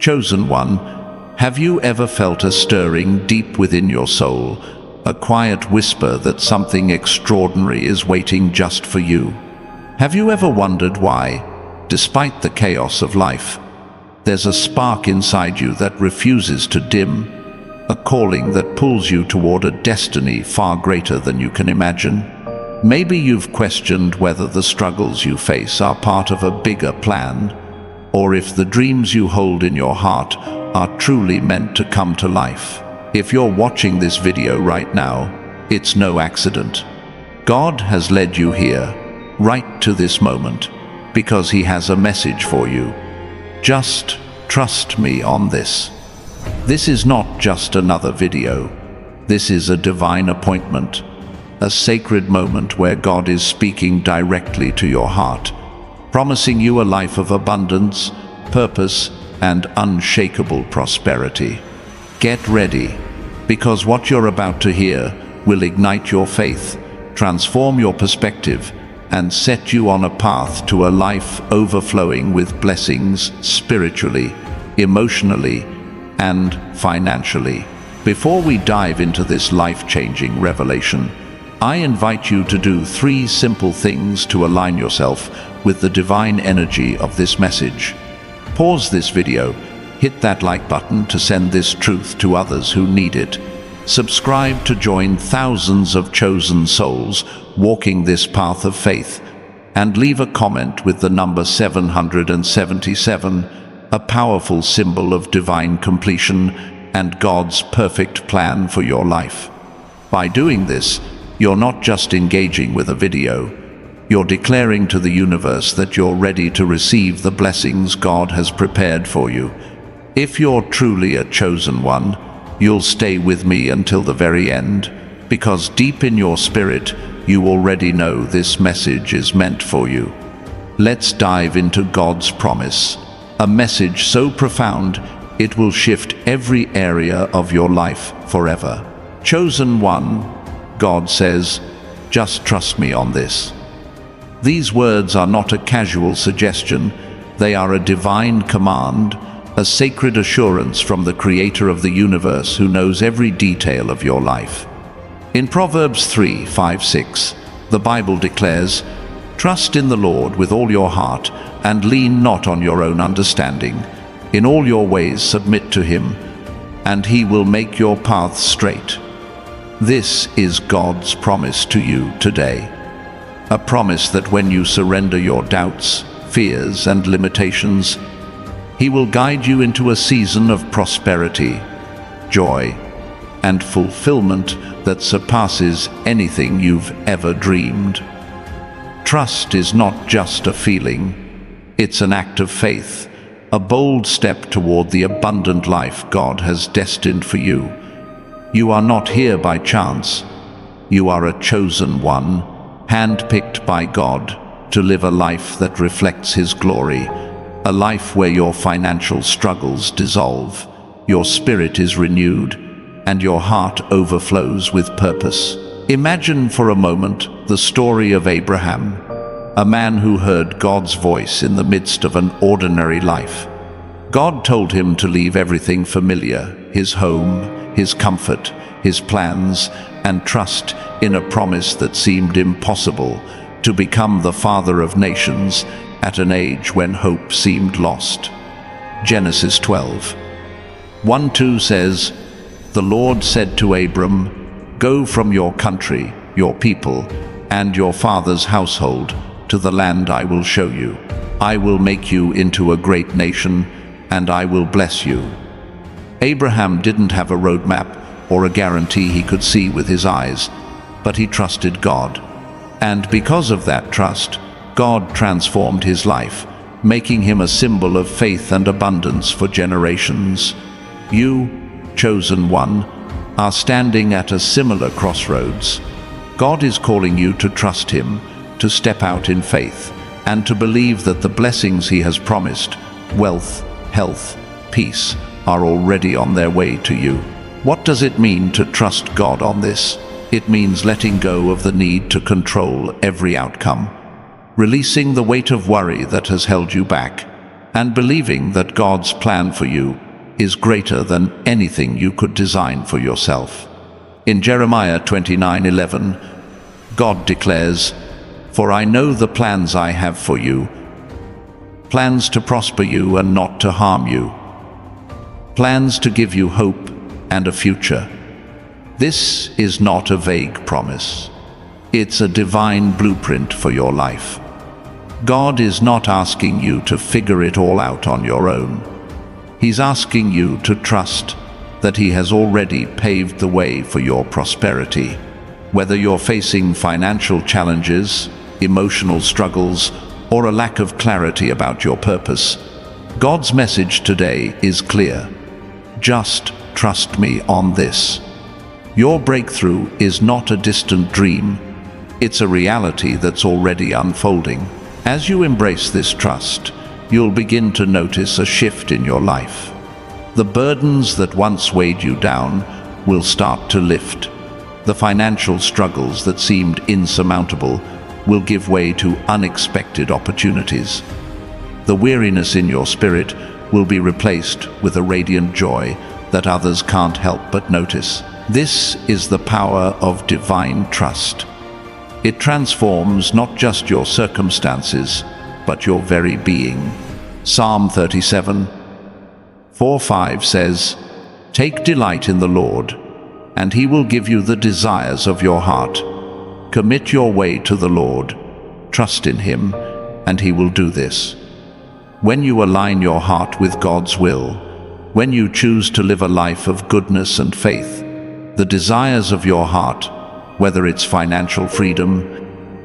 Chosen one, have you ever felt a stirring deep within your soul, a quiet whisper that something extraordinary is waiting just for you? Have you ever wondered why, despite the chaos of life, there's a spark inside you that refuses to dim, a calling that pulls you toward a destiny far greater than you can imagine? Maybe you've questioned whether the struggles you face are part of a bigger plan, or if the dreams you hold in your heart are truly meant to come to life. If you're watching this video right now, it's no accident. God has led you here, right to this moment, because He has a message for you. Just trust me on this. This is not just another video. This is a divine appointment, a sacred moment where God is speaking directly to your heart, promising you a life of abundance, purpose, and unshakable prosperity. Get ready, because what you're about to hear will ignite your faith, transform your perspective, and set you on a path to a life overflowing with blessings spiritually, emotionally, and financially. Before we dive into this life-changing revelation, I invite you to do 3 simple things to align yourself with the divine energy of this message. Pause this video, hit that like button to send this truth to others who need it. Subscribe to join thousands of chosen souls walking this path of faith, and leave a comment with the number 777, a powerful symbol of divine completion and God's perfect plan for your life. By doing this, you're not just engaging with a video, you're declaring to the universe that you're ready to receive the blessings God has prepared for you. If you're truly a chosen one, you'll stay with me until the very end, because deep in your spirit, you already know this message is meant for you. Let's dive into God's promise, a message so profound it will shift every area of your life forever. Chosen one, God says, just trust me on this. These words are not a casual suggestion, they are a divine command, a sacred assurance from the Creator of the universe who knows every detail of your life. In Proverbs 3:5-6, the Bible declares, "Trust in the Lord with all your heart, and lean not on your own understanding. In all your ways submit to Him, and He will make your paths straight." This is God's promise to you today. A promise that when you surrender your doubts, fears, and limitations, He will guide you into a season of prosperity, joy, and fulfillment that surpasses anything you've ever dreamed. Trust is not just a feeling, it's an act of faith, a bold step toward the abundant life God has destined for you. You are not here by chance. You are a chosen one, handpicked by God to live a life that reflects His glory, a life where your financial struggles dissolve, your spirit is renewed, and your heart overflows with purpose. Imagine for a moment the story of Abraham, a man who heard God's voice in the midst of an ordinary life. God told him to leave everything familiar, his home, his comfort, his plans, and trust in a promise that seemed impossible, to become the father of nations at an age when hope seemed lost. Genesis 12:1-2 says, "The Lord said to Abram, 'Go from your country, your people, and your father's household to the land I will show you. I will make you into a great nation, and I will bless you.'" Abraham didn't have a roadmap or a guarantee he could see with his eyes, but he trusted God. And because of that trust, God transformed his life, making him a symbol of faith and abundance for generations. You, chosen one, are standing at a similar crossroads. God is calling you to trust Him, to step out in faith, and to believe that the blessings He has promised, wealth, health, peace, are already on their way to you. What does it mean to trust God on this? It means letting go of the need to control every outcome, releasing the weight of worry that has held you back, and believing that God's plan for you is greater than anything you could design for yourself. In Jeremiah 29:11, God declares, "For I know the plans I have for you, plans to prosper you and not to harm you, plans to give you hope and a future." This is not a vague promise. It's a divine blueprint for your life. God is not asking you to figure it all out on your own. He's asking you to trust that He has already paved the way for your prosperity. Whether you're facing financial challenges, emotional struggles, or a lack of clarity about your purpose, God's message today is clear. Just trust me on this. Your breakthrough is not a distant dream. It's a reality that's already unfolding. As you embrace this trust, you'll begin to notice a shift in your life. The burdens that once weighed you down will start to lift. The financial struggles that seemed insurmountable will give way to unexpected opportunities. The weariness in your spirit will be replaced with a radiant joy that others can't help but notice. This is the power of divine trust. It transforms not just your circumstances, but your very being. Psalm 37:4-5 says, "Take delight in the Lord, and He will give you the desires of your heart. Commit your way to the Lord. Trust in Him, and He will do this." When you align your heart with God's will, when you choose to live a life of goodness and faith, the desires of your heart, whether it's financial freedom,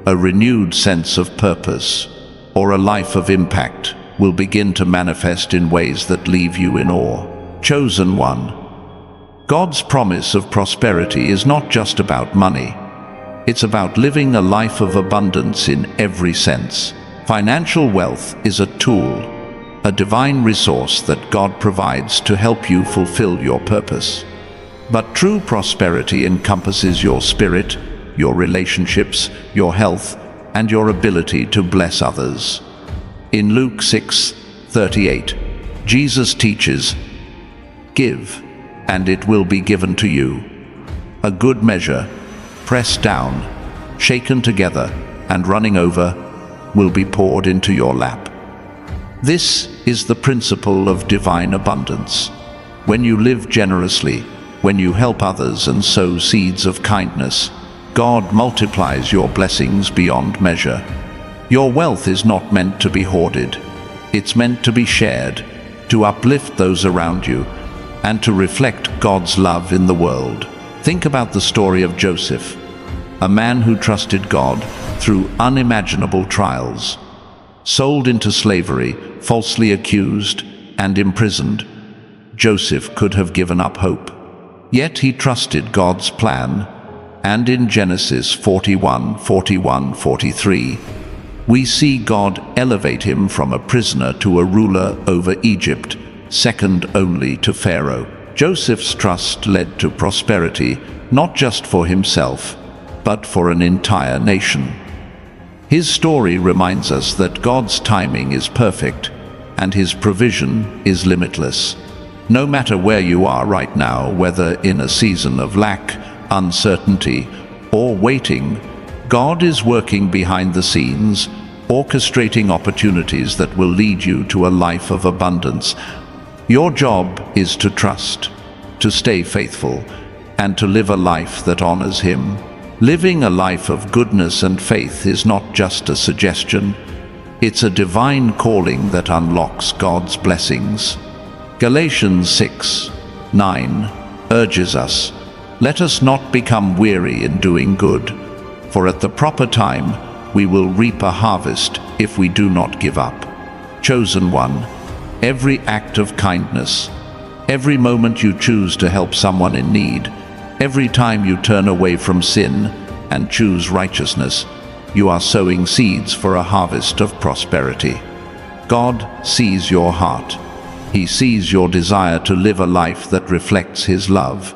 a renewed sense of purpose, or a life of impact, will begin to manifest in ways that leave you in awe. Chosen one. God's promise of prosperity is not just about money. It's about living a life of abundance in every sense. Financial wealth is a tool, a divine resource that God provides to help you fulfill your purpose. But true prosperity encompasses your spirit, your relationships, your health, and your ability to bless others. In Luke 6:38, Jesus teaches, "Give, and it will be given to you. A good measure, pressed down, shaken together, and running over, will be poured into your lap." This is the principle of divine abundance. When you live generously, when you help others and sow seeds of kindness, God multiplies your blessings beyond measure. Your wealth is not meant to be hoarded. It's meant to be shared, to uplift those around you, and to reflect God's love in the world. Think about the story of Joseph, a man who trusted God through unimaginable trials. Sold into slavery, falsely accused, and imprisoned, Joseph could have given up hope. Yet he trusted God's plan, and in Genesis 41:41-43, we see God elevate him from a prisoner to a ruler over Egypt, second only to Pharaoh. Joseph's trust led to prosperity, not just for himself, but for an entire nation. His story reminds us that God's timing is perfect, and His provision is limitless. No matter where you are right now, whether in a season of lack, uncertainty, or waiting, God is working behind the scenes, orchestrating opportunities that will lead you to a life of abundance. Your job is to trust, to stay faithful, and to live a life that honors Him. Living a life of goodness and faith is not just a suggestion, it's a divine calling that unlocks God's blessings. Galatians 6:9 urges us, "Let us not become weary in doing good, for at the proper time we will reap a harvest if we do not give up." Chosen one, every act of kindness, every moment you choose to help someone in need, every time you turn away from sin and choose righteousness, you are sowing seeds for a harvest of prosperity. God sees your heart. He sees your desire to live a life that reflects His love,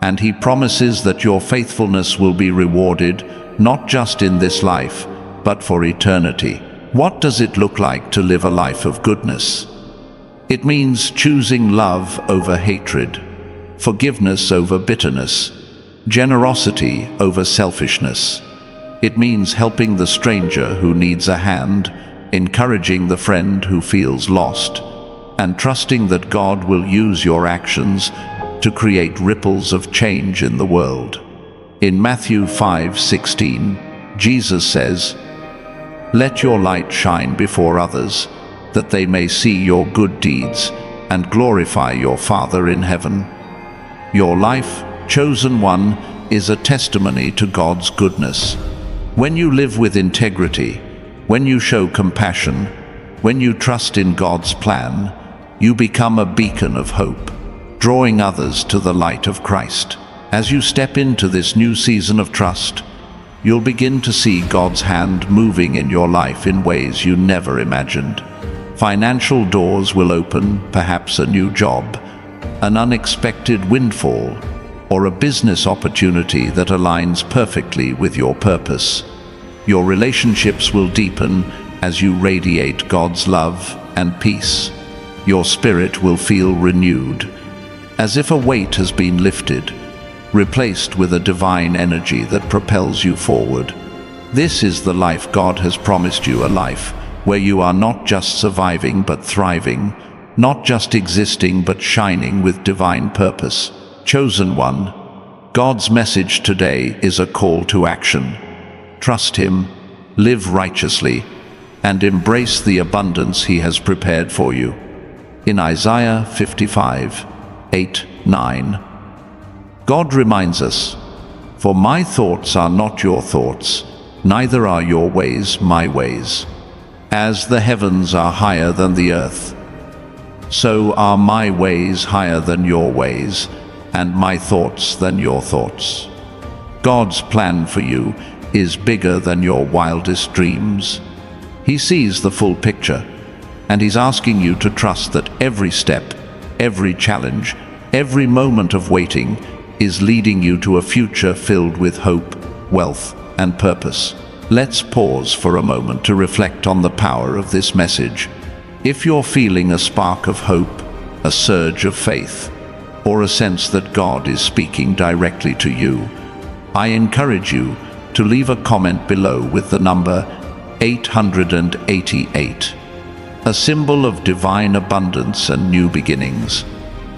and He promises that your faithfulness will be rewarded not just in this life, but for eternity. What does it look like to live a life of goodness? It means choosing love over hatred, forgiveness over bitterness, generosity over selfishness. It means helping the stranger who needs a hand, encouraging the friend who feels lost, and trusting that God will use your actions to create ripples of change in the world. In Matthew 5:16, Jesus says, "Let your light shine before others, that they may see your good deeds and glorify your Father in heaven." Your life, chosen one, is a testimony to God's goodness. When you live with integrity, when you show compassion, when you trust in God's plan, you become a beacon of hope, drawing others to the light of Christ. As you step into this new season of trust, you'll begin to see God's hand moving in your life in ways you never imagined. Financial doors will open, perhaps a new job, an unexpected windfall, or a business opportunity that aligns perfectly with your purpose. Your relationships will deepen as you radiate God's love and peace. Your spirit will feel renewed, as if a weight has been lifted, replaced with a divine energy that propels you forward. This is the life God has promised you, a life where you are not just surviving but thriving, not just existing but shining with divine purpose. Chosen one, God's message today is a call to action. Trust Him, live righteously, and embrace the abundance He has prepared for you. In Isaiah 55:8-9, God reminds us, "For my thoughts are not your thoughts, neither are your ways my ways. As the heavens are higher than the earth, so are my ways higher than your ways, and my thoughts than your thoughts." God's plan for you is bigger than your wildest dreams. He sees the full picture, and He's asking you to trust that every step, every challenge, every moment of waiting is leading you to a future filled with hope, wealth, and purpose. Let's pause for a moment to reflect on the power of this message. If you're feeling a spark of hope, a surge of faith, or a sense that God is speaking directly to you, I encourage you to leave a comment below with the number 888, a symbol of divine abundance and new beginnings.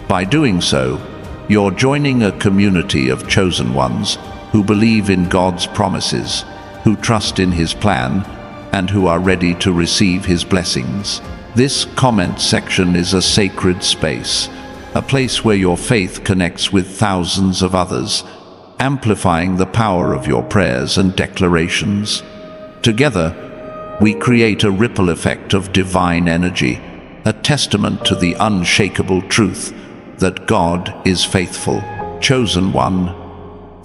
By doing so, you're joining a community of chosen ones who believe in God's promises, who trust in His plan, and who are ready to receive His blessings. This comment section is a sacred space, a place where your faith connects with thousands of others, amplifying the power of your prayers and declarations. Together, we create a ripple effect of divine energy, a testament to the unshakable truth that God is faithful. Chosen one,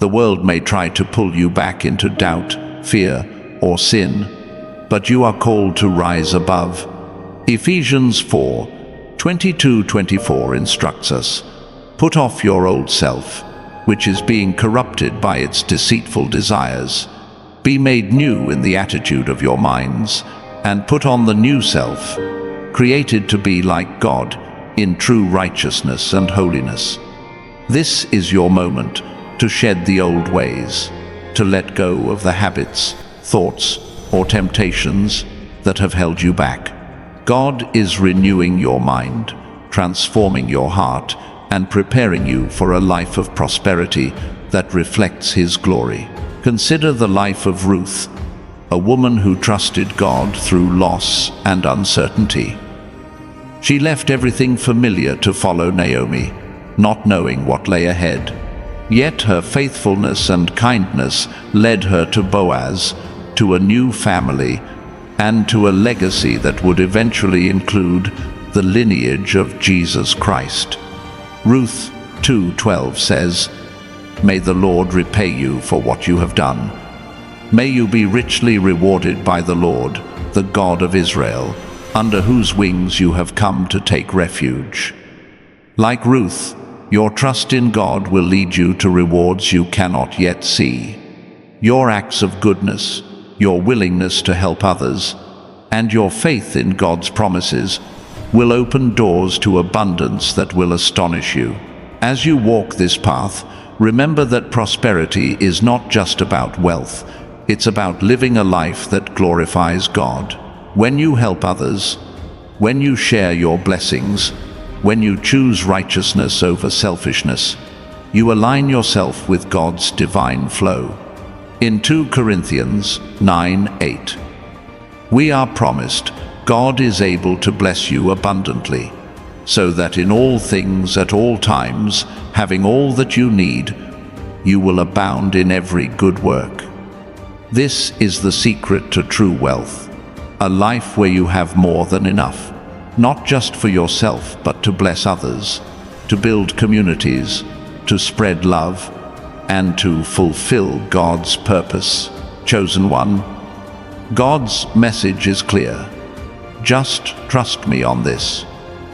the world may try to pull you back into doubt, fear, or sin, but you are called to rise above. Ephesians 4:22-24 instructs us, "Put off your old self, which is being corrupted by its deceitful desires. Be made new in the attitude of your minds, and put on the new self, created to be like God, in true righteousness and holiness." This is your moment to shed the old ways, to let go of the habits, thoughts, or temptations that have held you back. God is renewing your mind, transforming your heart, and preparing you for a life of prosperity that reflects His glory. Consider the life of Ruth, a woman who trusted God through loss and uncertainty. She left everything familiar to follow Naomi, not knowing what lay ahead. Yet her faithfulness and kindness led her to Boaz, to a new family, and to a legacy that would eventually include the lineage of Jesus Christ. Ruth 2:12 says, "May the Lord repay you for what you have done. May you be richly rewarded by the Lord, the God of Israel, under whose wings you have come to take refuge." Like Ruth, your trust in God will lead you to rewards you cannot yet see. Your acts of goodness, your willingness to help others, and your faith in God's promises will open doors to abundance that will astonish you. As you walk this path, remember that prosperity is not just about wealth, it's about living a life that glorifies God. When you help others, when you share your blessings, when you choose righteousness over selfishness, you align yourself with God's divine flow. In 2 Corinthians 9:8, we are promised God is able to bless you abundantly, so that in all things at all times, having all that you need, you will abound in every good work. This is the secret to true wealth, a life where you have more than enough, not just for yourself but to bless others, to build communities, to spread love, and to fulfill God's purpose. Chosen one, God's message is clear. Just trust me on this.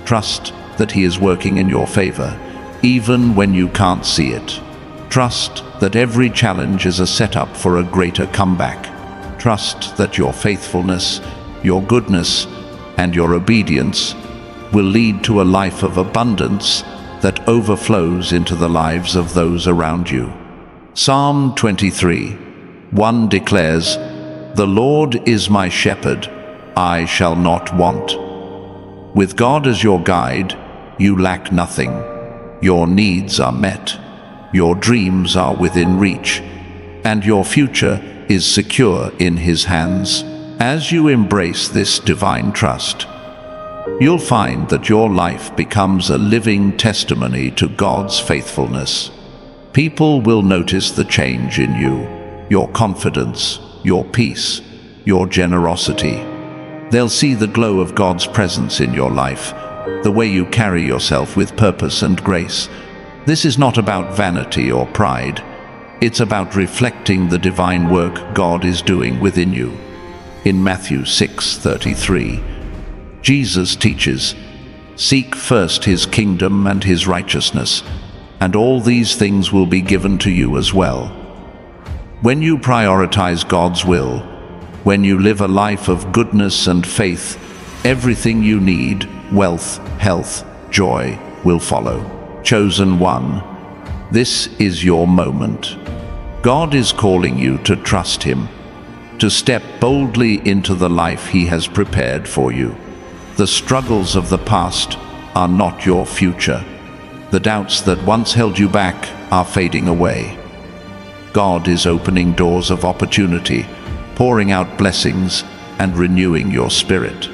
Trust that He is working in your favor, even when you can't see it. Trust that every challenge is a setup for a greater comeback. Trust that your faithfulness, your goodness, and your obedience will lead to a life of abundance that overflows into the lives of those around you. Psalm 23:1 declares, "The Lord is my shepherd, I shall not want." With God as your guide, you lack nothing. Your needs are met, your dreams are within reach, and your future is secure in His hands. As you embrace this divine trust, you'll find that your life becomes a living testimony to God's faithfulness. People will notice the change in you, your confidence, your peace, your generosity. They'll see the glow of God's presence in your life, the way you carry yourself with purpose and grace. This is not about vanity or pride. It's about reflecting the divine work God is doing within you. In Matthew 6:33, Jesus teaches, "Seek first His kingdom and His righteousness, and all these things will be given to you as well." When you prioritize God's will, when you live a life of goodness and faith, everything you need, wealth, health, joy, will follow. Chosen one, this is your moment. God is calling you to trust Him, to step boldly into the life He has prepared for you. The struggles of the past are not your future. The doubts that once held you back are fading away. God is opening doors of opportunity, pouring out blessings, and renewing your spirit.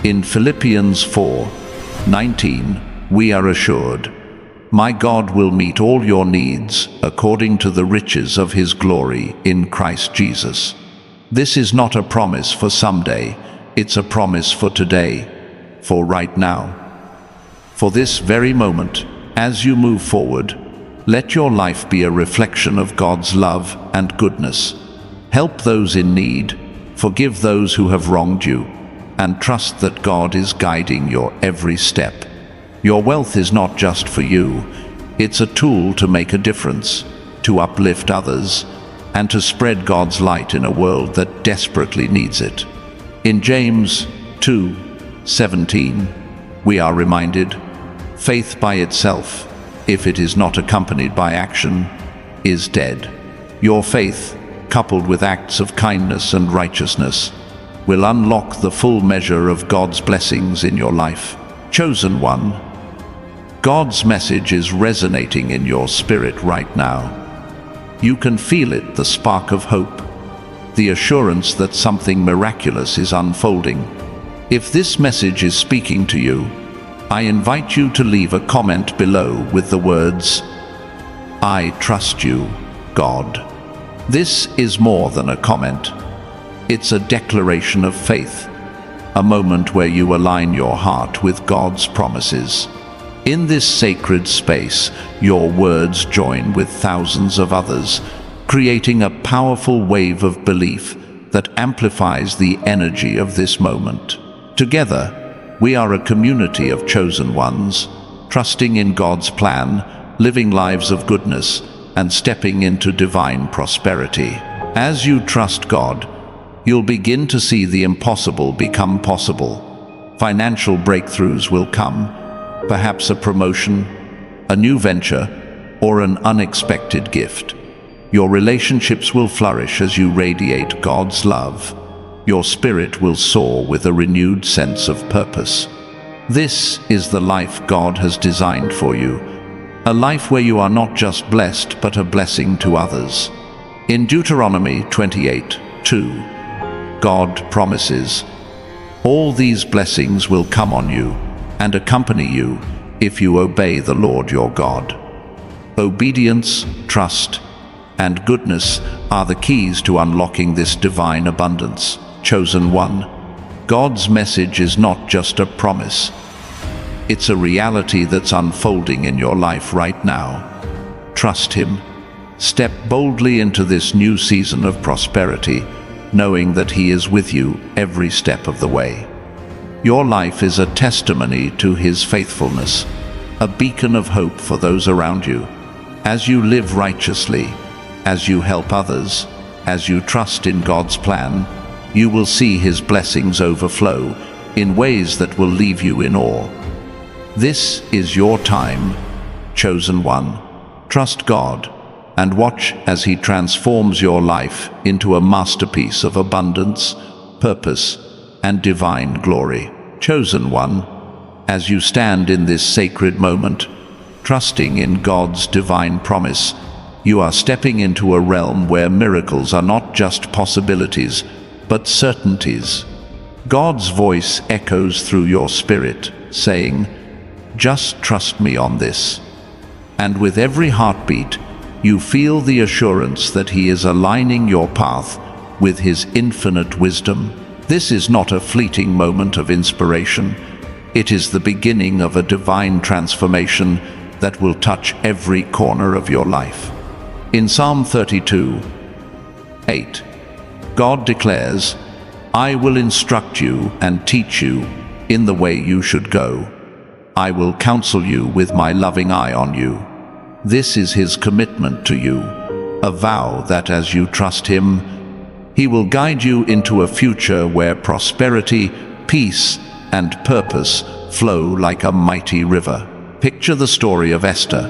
In Philippians 4:19, we are assured, "My God will meet all your needs according to the riches of His glory in Christ Jesus." This is not a promise for someday, it's a promise for today, for right now. For this very moment, as you move forward, let your life be a reflection of God's love and goodness. Help those in need, forgive those who have wronged you, and trust that God is guiding your every step. Your wealth is not just for you, it's a tool to make a difference, to uplift others, and to spread God's light in a world that desperately needs it. In James 2:17, we are reminded, "Faith by itself, if it is not accompanied by action, is dead." Your faith, coupled with acts of kindness and righteousness, will unlock the full measure of God's blessings in your life. Chosen one, God's message is resonating in your spirit right now. You can feel it, the spark of hope, the assurance that something miraculous is unfolding. If this message is speaking to you, I invite you to leave a comment below with the words, "I trust you, God." This is more than a comment. It's a declaration of faith, a moment where you align your heart with God's promises. In this sacred space, your words join with thousands of others, creating a powerful wave of belief that amplifies the energy of this moment. Together, we are a community of chosen ones, trusting in God's plan, living lives of goodness, and stepping into divine prosperity. As you trust God, you'll begin to see the impossible become possible. Financial breakthroughs will come, perhaps a promotion, a new venture, or an unexpected gift. Your relationships will flourish as you radiate God's love. Your spirit will soar with a renewed sense of purpose. This is the life God has designed for you, a life where you are not just blessed but a blessing to others. In Deuteronomy 28:2, God promises, "All these blessings will come on you and accompany you if you obey the Lord your God." Obedience, trust, and goodness are the keys to unlocking this divine abundance. Chosen one, God's message is not just a promise. It's a reality that's unfolding in your life right now. Trust Him. Step boldly into this new season of prosperity, knowing that He is with you every step of the way. Your life is a testimony to His faithfulness, a beacon of hope for those around you. As you live righteously, as you help others, as you trust in God's plan, you will see His blessings overflow in ways that will leave you in awe. This is your time, chosen one. Trust God and watch as He transforms your life into a masterpiece of abundance, purpose, and divine glory. Chosen one, as you stand in this sacred moment, trusting in God's divine promise, you are stepping into a realm where miracles are not just possibilities, but certainties. God's voice echoes through your spirit, saying, "Just trust me on this." And with every heartbeat, you feel the assurance that He is aligning your path with His infinite wisdom. This is not a fleeting moment of inspiration. It is the beginning of a divine transformation that will touch every corner of your life. In Psalm 32:8, God declares, "I will instruct you and teach you in the way you should go. I will counsel you with my loving eye on you." This is His commitment to you, a vow that as you trust Him, He will guide you into a future where prosperity, peace, and purpose flow like a mighty river. Picture the story of Esther,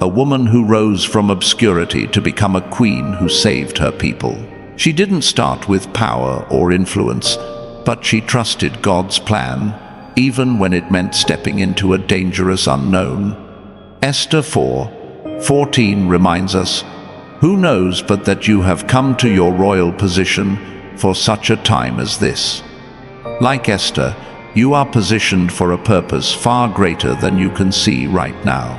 a woman who rose from obscurity to become a queen who saved her people. She didn't start with power or influence, but she trusted God's plan, even when it meant stepping into a dangerous unknown. Esther 4:14 reminds us, "Who knows but that you have come to your royal position for such a time as this?" Like Esther, you are positioned for a purpose far greater than you can see right now.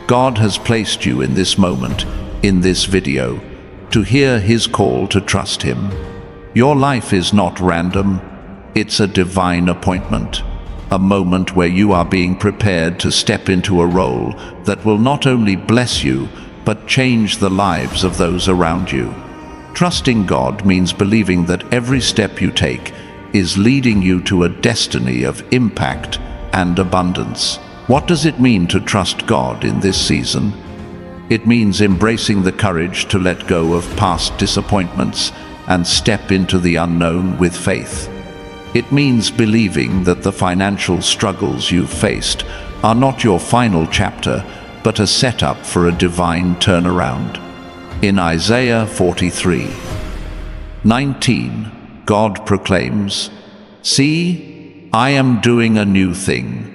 God has placed you in this moment, in this video, to hear His call to trust Him. Your life is not random, it's a divine appointment, a moment where you are being prepared to step into a role that will not only bless you, but change the lives of those around you. Trusting God means believing that every step you take is leading you to a destiny of impact and abundance. What does it mean to trust God in this season? It means embracing the courage to let go of past disappointments and step into the unknown with faith. It means believing that the financial struggles you've faced are not your final chapter, but a setup for a divine turnaround. In Isaiah 43:19, God proclaims, "See, I am doing a new thing.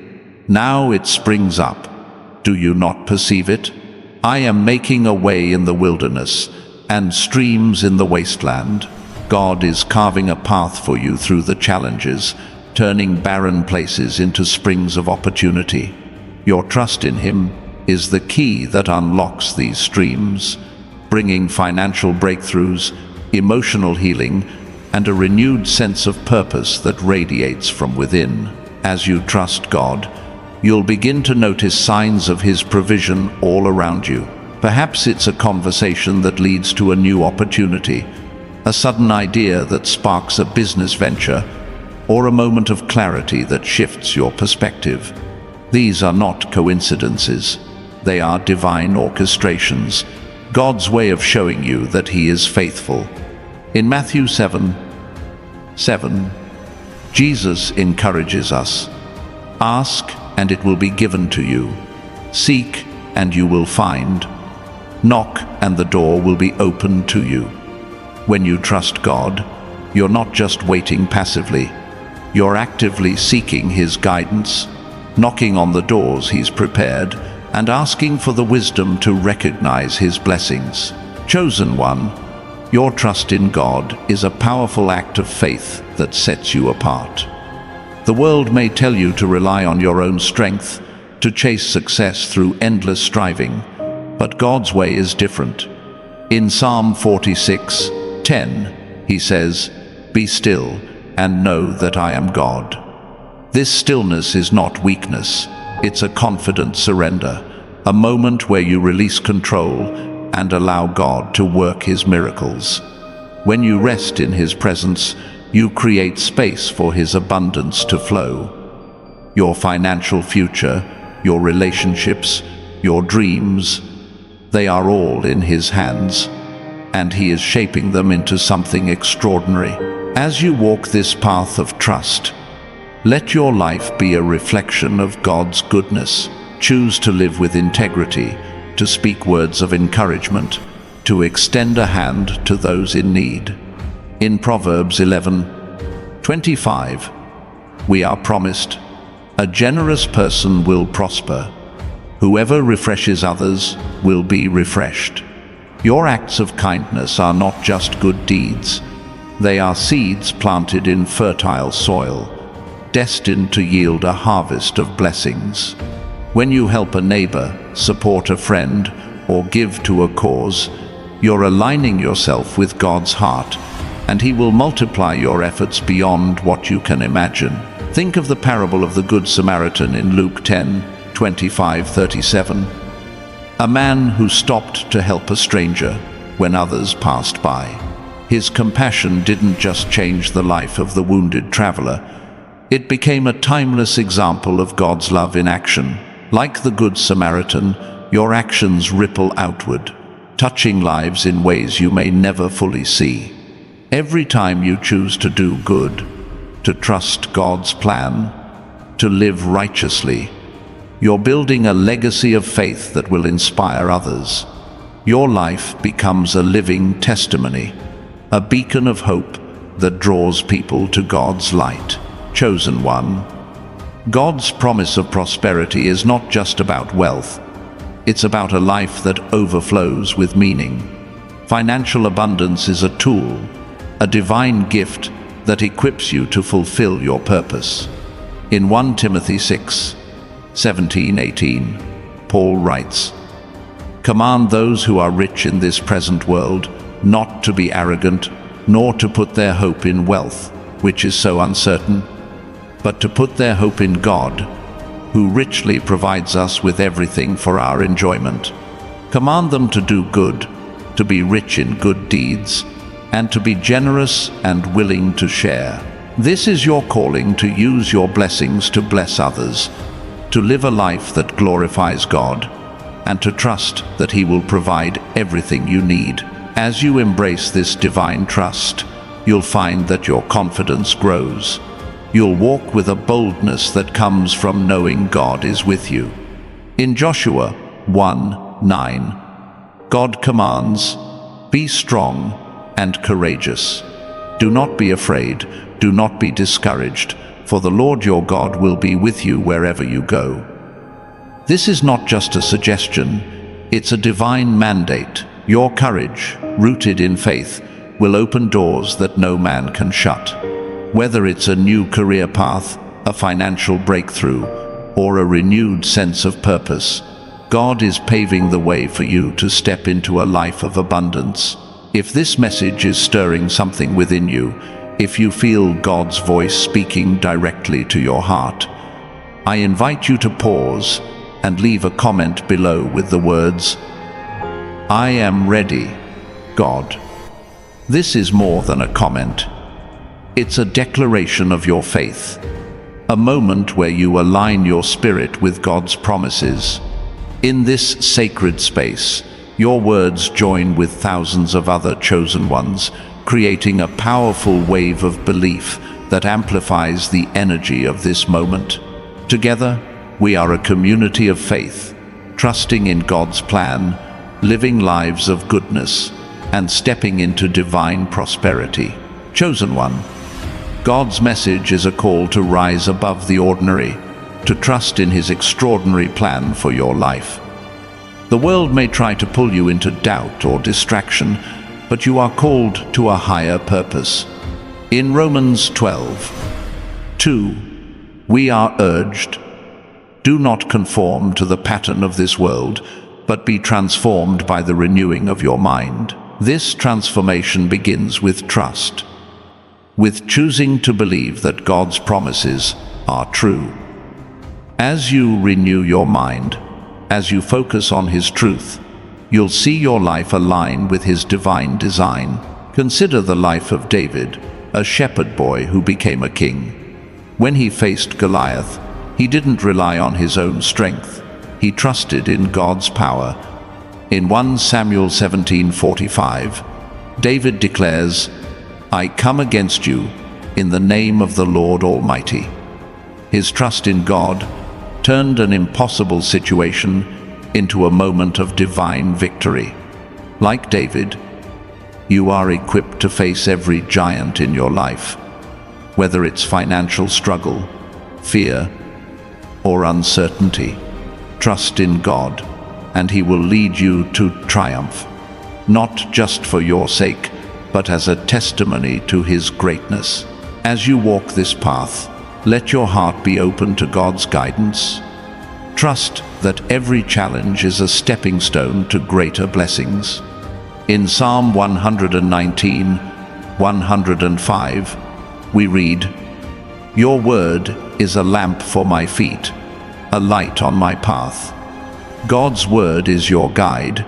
Now it springs up. Do you not perceive it? I am making a way in the wilderness and streams in the wasteland." God is carving a path for you through the challenges, turning barren places into springs of opportunity. Your trust in Him is the key that unlocks these streams, bringing financial breakthroughs, emotional healing, and a renewed sense of purpose that radiates from within. As you trust God, you'll begin to notice signs of His provision all around you. Perhaps it's a conversation that leads to a new opportunity, a sudden idea that sparks a business venture, or a moment of clarity that shifts your perspective. These are not coincidences. They are divine orchestrations, God's way of showing you that He is faithful. In Matthew 7:7, Jesus encourages us. Ask, and it will be given to you. Seek, and you will find. Knock, and the door will be opened to you. When you trust God, you're not just waiting passively. You're actively seeking His guidance, knocking on the doors He's prepared, and asking for the wisdom to recognize His blessings. Chosen one, your trust in God is a powerful act of faith that sets you apart. The world may tell you to rely on your own strength, to chase success through endless striving, but God's way is different. In Psalm 46:10, He says, "Be still and know that I am God." This stillness is not weakness, it's a confident surrender, a moment where you release control and allow God to work His miracles. When you rest in His presence, you create space for His abundance to flow. Your financial future, your relationships, your dreams, they are all in His hands, and He is shaping them into something extraordinary. As you walk this path of trust, let your life be a reflection of God's goodness. Choose to live with integrity, to speak words of encouragement, to extend a hand to those in need. In Proverbs 11:25, we are promised, "A generous person will prosper. Whoever refreshes others will be refreshed." Your acts of kindness are not just good deeds. They are seeds planted in fertile soil, destined to yield a harvest of blessings. When you help a neighbor, support a friend, or give to a cause, you're aligning yourself with God's heart, and He will multiply your efforts beyond what you can imagine. Think of the parable of the Good Samaritan in Luke 10:25-37. A man who stopped to help a stranger when others passed by. His compassion didn't just change the life of the wounded traveler, it became a timeless example of God's love in action. Like the Good Samaritan, your actions ripple outward, touching lives in ways you may never fully see. Every time you choose to do good, to trust God's plan, to live righteously, you're building a legacy of faith that will inspire others. Your life becomes a living testimony, a beacon of hope that draws people to God's light. Chosen one, God's promise of prosperity is not just about wealth. It's about a life that overflows with meaning. Financial abundance is a tool, a divine gift that equips you to fulfill your purpose. In 1 Timothy 6:17-18, Paul writes, "Command those who are rich in this present world not to be arrogant, nor to put their hope in wealth, which is so uncertain, but to put their hope in God, who richly provides us with everything for our enjoyment. Command them to do good, to be rich in good deeds, and to be generous and willing to share. This is your calling, to use your blessings to bless others, to live a life that glorifies God, and to trust that He will provide everything you need. As you embrace this divine trust, you'll find that your confidence grows. You'll walk with a boldness that comes from knowing God is with you. In Joshua 1:9, God commands, "Be strong and courageous. Do not be afraid, do not be discouraged, for the Lord your God will be with you wherever you go." This is not just a suggestion, it's a divine mandate. Your courage, rooted in faith, will open doors that no man can shut. Whether it's a new career path, a financial breakthrough, or a renewed sense of purpose, God is paving the way for you to step into a life of abundance. If this message is stirring something within you, if you feel God's voice speaking directly to your heart, I invite you to pause and leave a comment below with the words, "I am ready, God." This is more than a comment. It's a declaration of your faith, a moment where you align your spirit with God's promises. In this sacred space, your words join with thousands of other chosen ones, creating a powerful wave of belief that amplifies the energy of this moment. Together, we are a community of faith, trusting in God's plan, living lives of goodness, and stepping into divine prosperity. Chosen one, God's message is a call to rise above the ordinary, to trust in His extraordinary plan for your life. The world may try to pull you into doubt or distraction, but you are called to a higher purpose. In Romans 12:2, we are urged, "Do not conform to the pattern of this world, but be transformed by the renewing of your mind." This transformation begins with trust, with choosing to believe that God's promises are true. As you renew your mind, as you focus on His truth, you'll see your life align with His divine design. Consider the life of David, a shepherd boy who became a king. When he faced Goliath, he didn't rely on his own strength. He trusted in God's power. In 1 Samuel 17:45, David declares, "I come against you in the name of the Lord Almighty." His trust in God turned an impossible situation into a moment of divine victory. Like David, you are equipped to face every giant in your life, whether it's financial struggle, fear, or uncertainty. Trust in God, and He will lead you to triumph, not just for your sake, but as a testimony to His greatness. As you walk this path, let your heart be open to God's guidance. Trust that every challenge is a stepping stone to greater blessings. In Psalm 119:105, we read, "Your word is a lamp for my feet, a light on my path." God's word is your guide,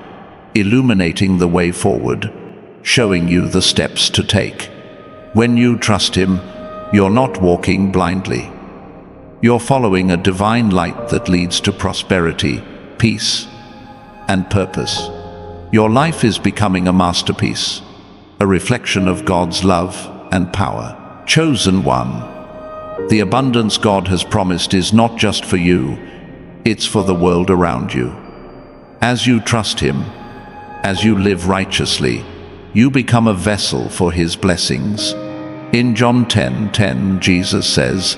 illuminating the way forward, showing you the steps to take. When you trust Him, you're not walking blindly. You're following a divine light that leads to prosperity, peace, and purpose. Your life is becoming a masterpiece, a reflection of God's love and power. Chosen one, the abundance God has promised is not just for you, it's for the world around you. As you trust Him, as you live righteously, you become a vessel for His blessings. In John 10:10, Jesus says,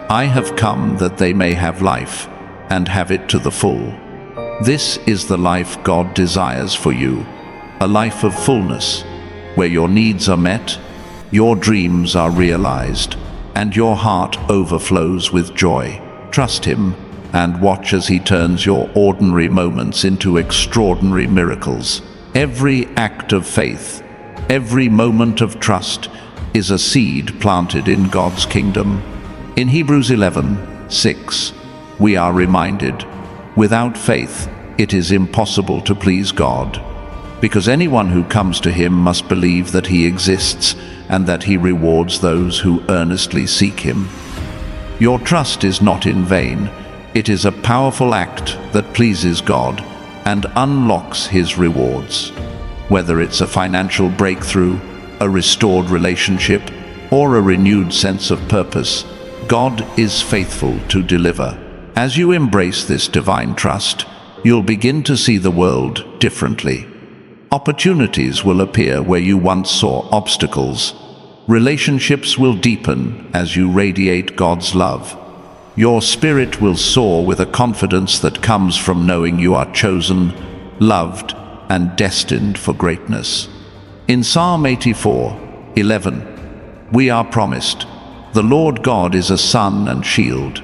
"I have come that they may have life, and have it to the full." This is the life God desires for you, a life of fullness, where your needs are met, your dreams are realized, and your heart overflows with joy. Trust Him and watch as He turns your ordinary moments into extraordinary miracles. Every act of faith, every moment of trust is a seed planted in God's kingdom. In Hebrews 11:6, we are reminded, "Without faith, it is impossible to please God, because anyone who comes to Him must believe that He exists and that He rewards those who earnestly seek Him." Your trust is not in vain. It is a powerful act that pleases God and unlocks His rewards. Whether it's a financial breakthrough, a restored relationship, or a renewed sense of purpose, God is faithful to deliver. As you embrace this divine trust, you'll begin to see the world differently. Opportunities will appear where you once saw obstacles. Relationships will deepen as you radiate God's love. Your spirit will soar with a confidence that comes from knowing you are chosen, loved, and destined for greatness. In Psalm 84:11, we are promised, "The Lord God is a sun and shield.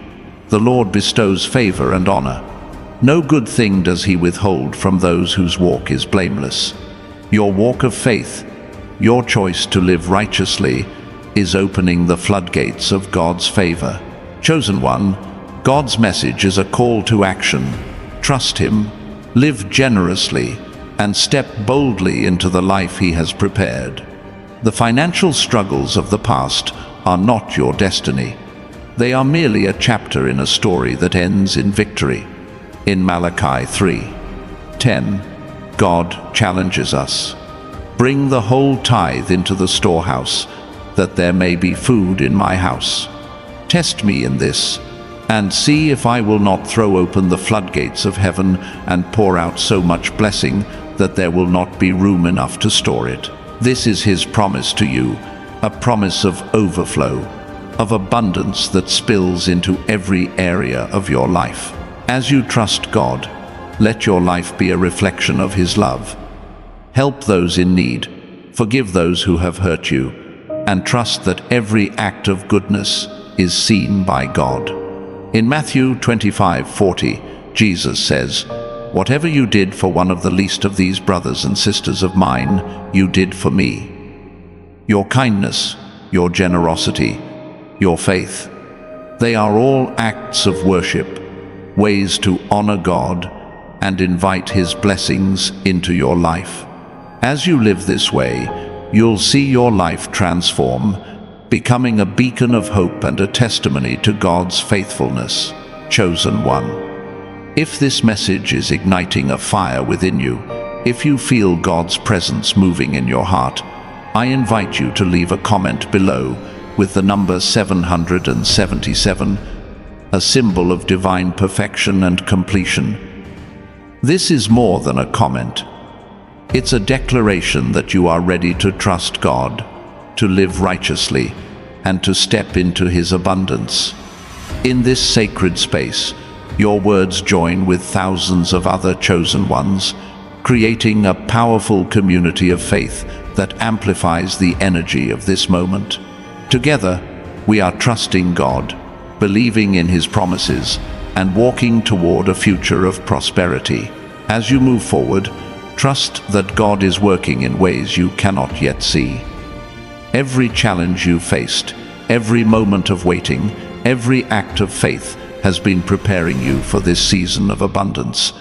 The Lord bestows favor and honor. No good thing does He withhold from those whose walk is blameless." Your walk of faith, your choice to live righteously, is opening the floodgates of God's favor. Chosen one, God's message is a call to action. Trust Him, live generously, and step boldly into the life He has prepared. The financial struggles of the past are not your destiny. They are merely a chapter in a story that ends in victory. In Malachi 3:10, God challenges us. "Bring the whole tithe into the storehouse, that there may be food in my house. Test me in this, and see if I will not throw open the floodgates of heaven and pour out so much blessing that there will not be room enough to store it. This is his promise to you, a promise of overflow, of abundance that spills into every area of your life. As you trust God, let your life be a reflection of his love. Help those in need, forgive those who have hurt you, and trust that every act of goodness is seen by God. In Matthew 25:40, Jesus says, "Whatever you did for one of the least of these brothers and sisters of mine, you did for me." Your kindness, your generosity, your faith, they are all acts of worship, ways to honor God and invite his blessings into your life. As you live this way, you'll see your life transform, becoming a beacon of hope and a testimony to God's faithfulness. Chosen one. If this message is igniting a fire within you, if you feel God's presence moving in your heart, I invite you to leave a comment below with the number 777, a symbol of divine perfection and completion. This is more than a comment. It's a declaration that you are ready to trust God, to live righteously, and to step into his abundance. In this sacred space, your words join with thousands of other chosen ones, creating a powerful community of faith that amplifies the energy of this moment. Together, we are trusting God, believing in his promises, and walking toward a future of prosperity. As you move forward, trust that God is working in ways you cannot yet see. Every challenge you faced, every moment of waiting, every act of faith has been preparing you for this season of abundance.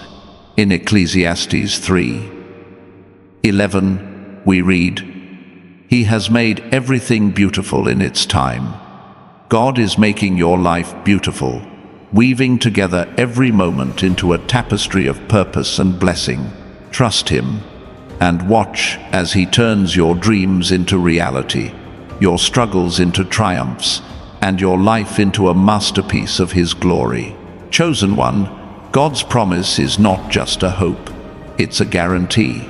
In Ecclesiastes 3:11, we read, "He has made everything beautiful in its time." God is making your life beautiful, weaving together every moment into a tapestry of purpose and blessing. Trust him and watch as he turns your dreams into reality, your struggles into triumphs, and your life into a masterpiece of his glory. Chosen one, God's promise is not just a hope, it's a guarantee.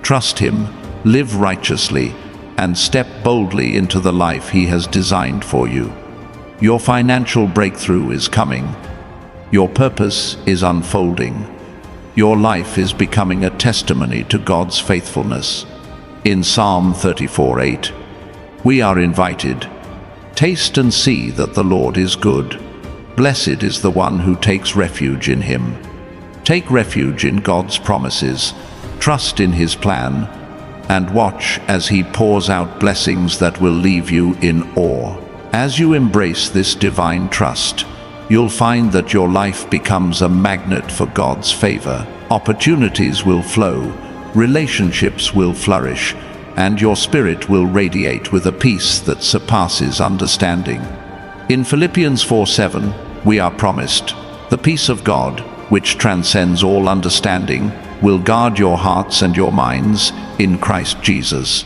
Trust him, live righteously, and step boldly into the life he has designed for you. Your financial breakthrough is coming. Your purpose is unfolding. Your life is becoming a testimony to God's faithfulness. In Psalm 34:8, we are invited, "Taste and see that the Lord is good. Blessed is the one who takes refuge in him." Take refuge in God's promises, trust in his plan, and watch as he pours out blessings that will leave you in awe. As you embrace this divine trust, you'll find that your life becomes a magnet for God's favor. Opportunities will flow, relationships will flourish, and your spirit will radiate with a peace that surpasses understanding. In Philippians 4:7, we are promised, "The peace of God, which transcends all understanding, will guard your hearts and your minds in Christ Jesus."